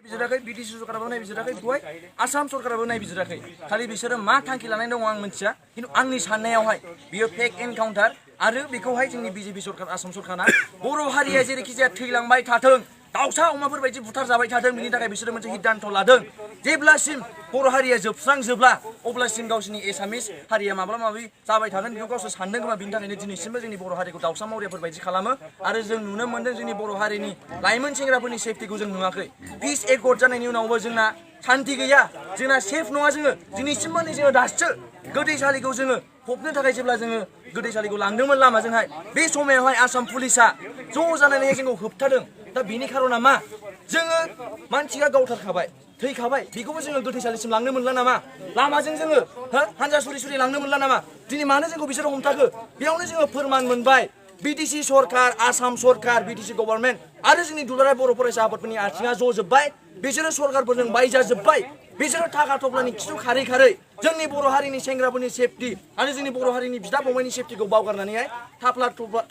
बिजिराखै BTC सरकाराबो नायबिजिराखै दहाय आसाम सरकाराबो नायबिजिराखै खालि बिसोरो मा थांखि लानाय दं आं मिथिया खिन्थु आंनि साननायावहाय बियो फेक एनकाउन्टार आरो बेखौहाय जोंनि बिजेपि सरकार आसाम सरकारा बर' हारिया जेरैखि जाया थैलांबाय थाथों दाउसा अमाफोर बायदि बुथार जाबाय थाथों बिनि थाखाय बिसोरो मोनसे सिद्धान्त लादों जेब्लासिम बर' हारिया जोबस्रांजोबला अब्लासिम गावसिनि एसामिस हारिया माब्ला माबि जाबाय थागोन बेखौ गावसोर सानदों खोमा बिनि थाखायनो दिनैसिमबो जोंनि बर' हारिखौ दाउसा मावरियाफोर बायदि खालामो आरो जों नुनो मोन्दों जोंनि बर' हारिनि लाइमोन सेंग्राफोरनि सेफटिखौ जों नुवाखै पिस एकर्ड जानायनि उनावबो जोंना शान्ति गैया जोंना सेफ नङा जोङो दिनैसिमबो नै जोङो दासो गोथैसालिखौ जोङो फबनो थाखाय जेब्ला जोङो गोथैसालिखौ लांदोंमोन लामाजोंहाय बे समायावहाय आसाम पुलिसा ज' जानानै जोंखौ होबथादों दा बेनि खारना मा जोङो मानसिया गावथारखाबाय थैखाबाय बेखौबो जोङो गोथैसालिसिम लांनो मोनला नामा लामाजों जोङो हानजा सुरि सुरि लांनो मोनला नामा दिनै मानो जोंखौ बिसोरो हमथाखो बेयावनो जोङो फोरमान मोनबाय बिटिसि सरकार आसाम सरकार बिटिसि गभर्नमेन्ट आरो जोंनि दुलाराय बर' फरायसा आफादफोरनि आथिङा ज'जोब्बाय बिसोरो सरकारफोरजों बायजाजोब्बाय बिसोरो थाखा थफ्लानि खिथु खारै खारै जोंनि बर' हारिनि सेंग्राफोरनि सेफटि आरो जोंनि बर' हारिनि बिदा फंबायनि सेफटिखौ बावगारनानैहाय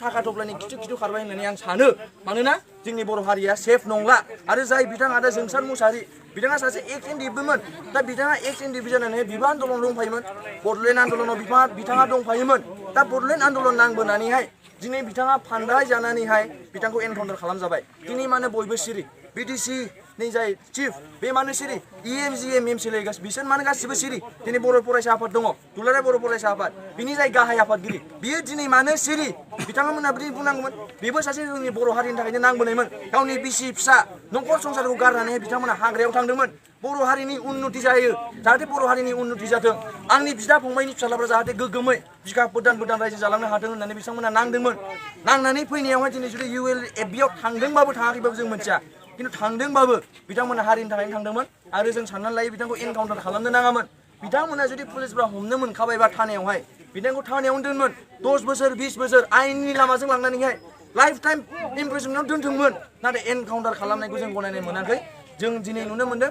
थाखा थफ्लानि खिथु खिथु खारबाय होननानै आं सानो मानोना जोंनि बर' हारिया सेफ नंला आरो जाय बिथाङा दा जोंसार मुसाहारि बिथाङा सासे एक्स एनडिएफबोमोन दा बिथाङा एक्स एनडिएफ जानानै बिबा आन्दलन दंफायोमोन बड'लेण्ड आन्दलनाव बिथाङा दंफायोमोन दा बड'लेण्ड आन्दलन नांबोनानैहाय दिनै बिथाङा फान्दाय जानानैहाय बिथांखौ एनकाउन्टार खालामजाबाय दिनै मानो बयबो सिरि बिटिसि नि जाय चिफ बे मानो सिरि इएमजिएम एमसिएलए बिसोर मानो गासिबो सिरि दिनै बर' फरायसा आफाद दङ दुलाराय बर' फरायसा आफाद बिनि जाय गाहाय आफादगिरि बियो दिनै मानो सिरि बिथांमोना बिदि बुंनांगौमोन बेबो सासे जोंनि बर' हारिनि थाखायनो नांबोनायमोन गावनि बिसि फिसा न'खर संसारखौ गारनानै बिथांमोना हाग्रायाव थांदोंमोन बर' हारिनि उन्नति जायो जाहाथे बर' हारिनि उन्नति जाथों आंनि बिदा फंबायनि फिसालाफ्रा जाहाथे गोग्गोमै बिखा गोदान रायजो जालांनो हाथों होननानै बिथांमोना नांदोंमोन नांनानै फैनायावहाय दिनै जुदि ULFBआव थांदोंबाबो थाङाखैबाबो जों मिथिया खिन्थु थांदोंबाबो बिथांमोना हारिनि थाखायनो थांदोंमोन आरो जों साननानै लायो बिथांखौ एनकाउन्टार खालामनो नाङामोन बिथांमोना जुदि पुलिसफ्रा हमनो मोनखाबायबा थानायावहाय बिथांखौ थानायावनो दोनमोन 10 बोसोर 20 बोसोर आयेननि लामाजों लांनानैहाय लाइफ टाइम इमप्रिजनमेन्टआव दोनथोंमोन नाथाय एनकाउन्टार खालामनायखौ जों गनायनाय मोनाखै जों दिनै नुनो मोन्दों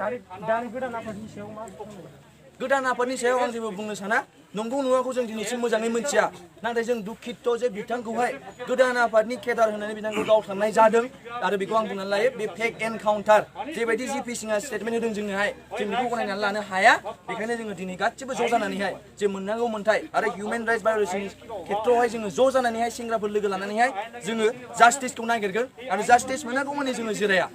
गोदान आफादनि सायाव आं जेबो बुंनो साना नंगौ नङाखौ जों दिनैसिम मोजाङै मिथिया नाथाय जों दुखित जे बिथांखौहाय गोदान आफादनि केडार होननानै बिथांखौ गावथारनाय जादों आरो बेखौ आं बुंनानै लायो बे फेक एनकाउन्टार जेबायदि जिपि सिंआ स्टेटमेन्ट होदों जोंनोहाय जों बेखौ गनायनानै लानो हाया बेखायनो जोङो दिनै गासिबो ज' जानानैहाय जे मोननांगौ मोन्थाय आरो हिउमेन राइट्स भायलेसननि खेत्रआवहाय जोङो ज' जानानैहाय सेंग्राफोर लोगो लानानैहाय जोङो जास्टिसखौ नागिरगोन आरो जास्टिस मोनागौमानि जोङो जिराया